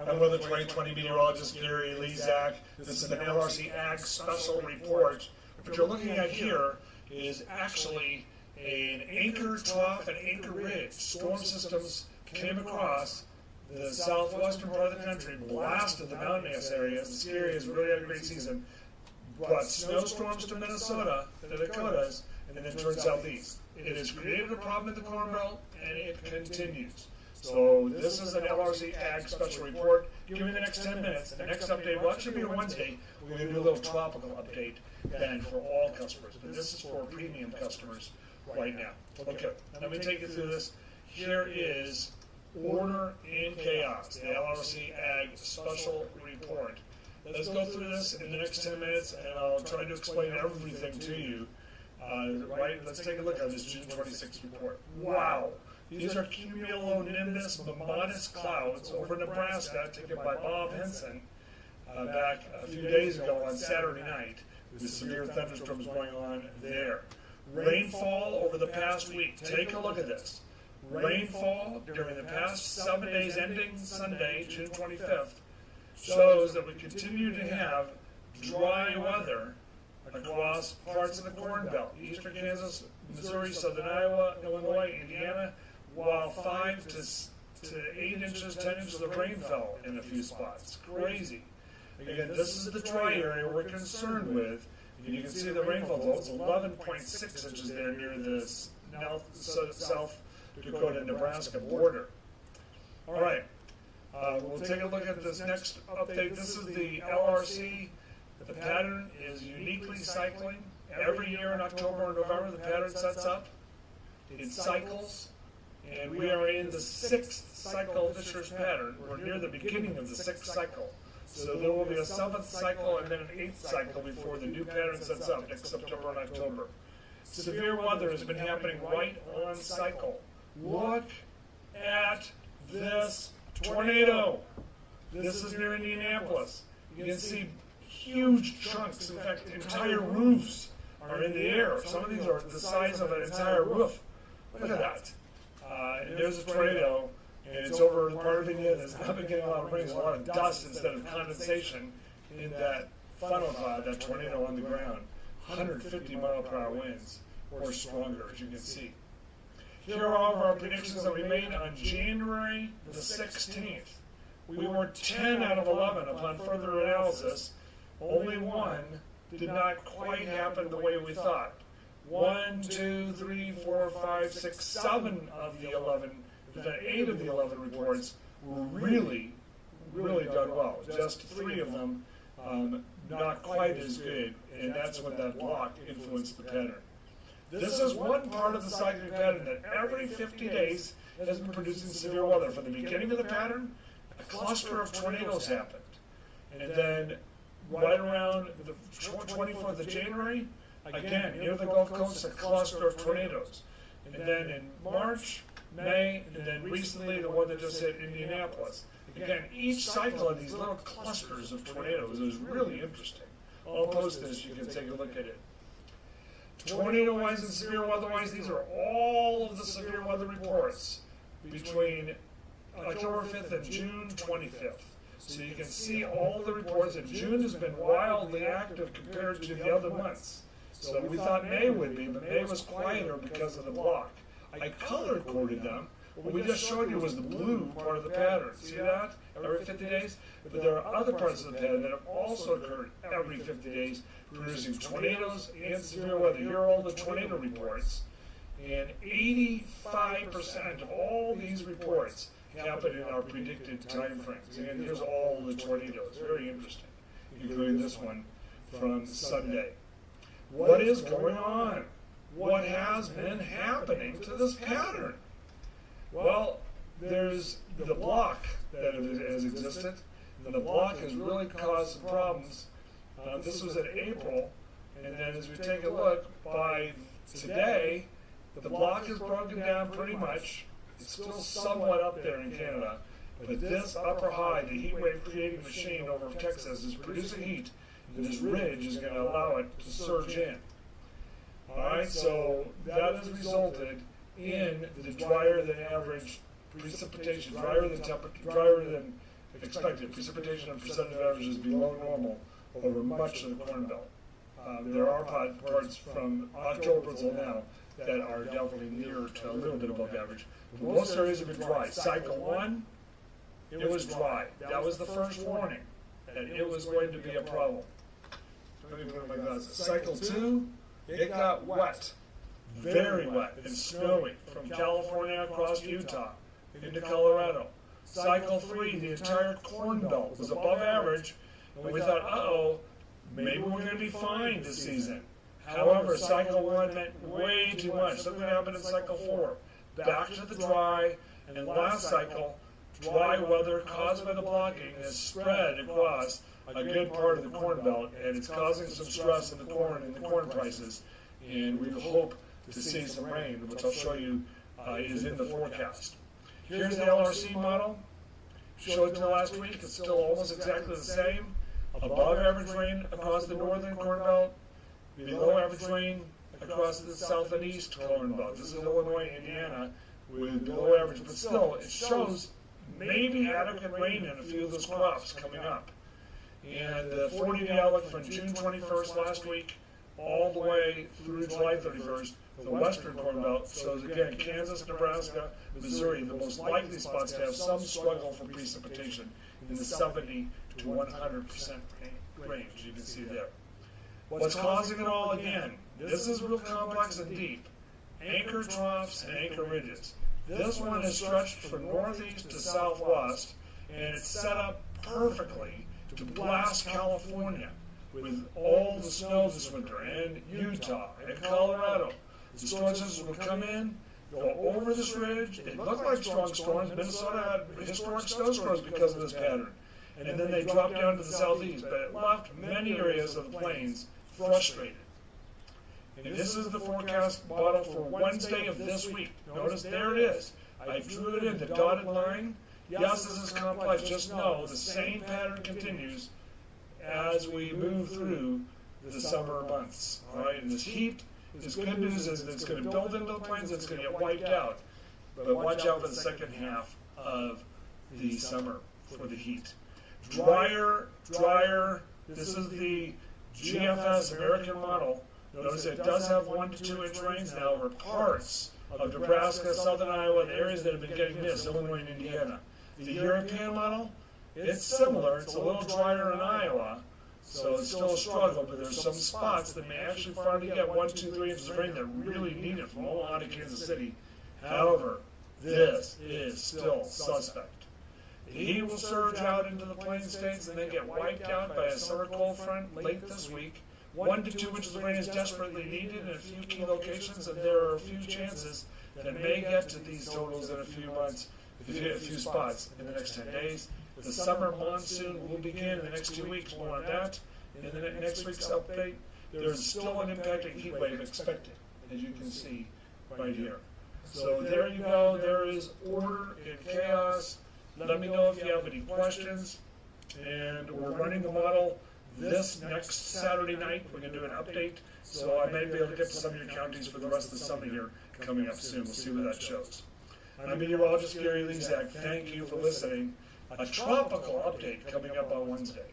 I'm with the 2020 meteorologist Gary Lezak. This is an LRC Ag Special Report. What you're looking at here is actually an anchor trough and anchor ridge. Storm systems came across the southwestern part of the country, blasted the mountainous areas. The ski areas really had a great season. Brought snowstorms to Minnesota, the Dakotas, and then turned southeast. It has created a problem in the Corn Belt, and it continues. So this is an LRC Ag Special Report. Give me the next 10 minutes. The next update will actually be on Wednesday. We're going to do a little tropical update then for all customers. But this is for premium customers right now. Okay, let me take you through this. Here is Order in Chaos, the LRC Ag Special Report. Let's go through this in the next 10 minutes, and I'll try to explain everything to you. Let's take a look at this June 26th report. Wow! These are cumulonimbus mammatus clouds over Nebraska, taken by Bob Henson back a few days ago on Saturday night. The severe thunderstorms going on there. Rainfall over the past week. Take a look at this. Rainfall during the past 7 days ending Sunday, June 25th, shows that we continue to have dry weather across parts of the Corn Belt, eastern Kansas, Missouri, southern Iowa, Illinois, Indiana, while 5 to 8 inches, 10 inches of rain fell in a few spots. Crazy. Again, this is the dry area we're concerned with. And you can see the rainfall level. It's 11.6 inches there near the South Dakota, Nebraska border. All right. We'll take a look at this next update. This is the LRC. The pattern is uniquely cycling. Every year in October and November, the pattern sets up. It cycles. And we are in the 6th cycle of this year's pattern. We're near the beginning of the 6th cycle. So there will be a 7th cycle and then an 8th cycle before the new pattern sets up next September and October. Severe weather has been happening right on cycle. Look at this tornado. This is near Indianapolis. You can see huge chunks, in fact, entire roofs are in the air. Some of these are the size of an entire roof. Look at that. And there's a tornado, and it's over part of India that's not been getting a lot of rain. There's a lot of dust instead of condensation in that funnel cloud, that tornado on the ground. 150 mile per hour winds or stronger, as you can see. Here are all of our predictions that we made on January the 16th. We were 10 out of 11 upon further analysis. Only one did not quite happen the way we thought. 1, 2, 3, 4, 5, 6, 7 of the 11, the 8 of the 11 reports were really done well. Just 3 of them not quite as good, and that's what that block influenced the pattern. This is one part of the cyclic pattern that every 50 days has been producing severe weather. From the beginning of the pattern, a cluster of tornadoes happened. And then right around the 24th of January, again, near the Gulf Coast, a cluster of tornadoes. And then in March, May, and then recently the one that just hit Indianapolis. Again, each cycle of these little clusters of tornadoes is really interesting. I'll post this, you can take a look at it. Tornado-wise and severe weather-wise, these are all of the severe weather reports between October 5th and June 25th. So you can see all the reports, and June has been wildly active compared to the other months. So we thought May would be, but May was quieter because of the block. I color-coded them. What we just showed you was the blue part of the pattern. See that? Every 50 days? But there are other parts of the pattern that have also occurred every 50 days, producing tornadoes and severe weather. Here are all the tornado reports. And 85% of all these reports happen in our predicted time frames. And here's all the tornadoes. Very interesting, including this one from Sunday. What is going on? What has been happening to this pattern? Well, there's the block that has existed. And the block has really caused some problems. This was in April, and then as we take a look, by today, the block is broken down pretty much. It's still somewhat up there in Canada, but this upper high, the heat wave creating machine over Texas, is producing heat, and this ridge is going to allow it to surge in. All right, so that has resulted in the drier than average precipitation, drier than expected. Precipitation and percentage averages below normal over much of the Corn Belt. There are parts from October till now that are definitely near to a little bit above average. But most areas have been dry. Cycle 1, it was dry. That was the first warning that it was going to be a problem. Cycle 2, it got wet, very wet and snowy from California across Utah into Colorado. Cycle 3, the entire Corn Belt was above average, and we thought, uh-oh, maybe we're going to be fine this season. However, Cycle 1 meant way too much. Look what happened in Cycle 4. Back to the dry, and last cycle, dry weather caused by the blocking has spread across a good part of the Corn Belt, and it's causing some stress in the corn prices. And we hope to see some rain, which I'll show you is in the forecast. Here's the LRC model. Showed it to last week. It's still almost exactly the same. Above average rain across the northern Corn Belt, below average rain across the south and east Corn Belt. This is Illinois, Indiana, with below average, but still it shows maybe adequate rain in a few of those crops coming up. And the 40-day outlook from June 21st last week all the way through July 31st, the western Corn Belt shows again Kansas, Nebraska, Missouri, the most likely spots to have some struggle for precipitation in the 70 to 100% range, you can see there. What's causing it all again? This is real complex and deep. Anchor troughs and anchor ridges. This one is stretched from northeast to southwest, and it's set up perfectly to blast California with all the snow this winter, and Utah, and Colorado. The storms would come in, go over this ridge. It looked like strong storms. Minnesota had historic snowstorms because of this pattern. And then they dropped down to the southeast, but it left many areas of the plains frustrated. And this is the forecast model for Wednesday of this week. Notice there it is. I drew it in the dotted line. Yes, this is complex. Just know the same pattern continues as we move through the summer months. All right, and this heat is good news is that it's going to build into the plains, it's going to get wiped out. But watch out for the second half of the summer for the heat. Drier. This is the GFS American model. Notice it does have 1 to 2 inch rains now over parts of Nebraska, southern Iowa, the areas that have been getting this, Illinois and Indiana. The European model, it's similar. It's a little drier in Iowa, so it's still a struggle, but there's some spots that may actually finally get 1, 2, 3 inches of rain that really need it from Omaha to Kansas City. However, this is still suspect. The heat will surge out into the plain states and then get wiped out by a summer cold front late this week. 1 to 2 inches of rain is desperately needed in a few key locations, and there are a few chances that may get to these totals in a few months, a few spots in the next 10 days. The summer monsoon will begin in the next 2 weeks. More on that in the next week's update. There is still an impacting heat wave expected, as you can see right here. So there you go. There is order in chaos. Let me know if you have any questions. And we're running the model this next Saturday night. We're going to do an update, so I may be able to get to some of your counties for the rest of the summer here coming up soon. We'll see what that shows. I'm meteorologist Gary Lezak. Thank you for listening. A tropical update coming up on Wednesday.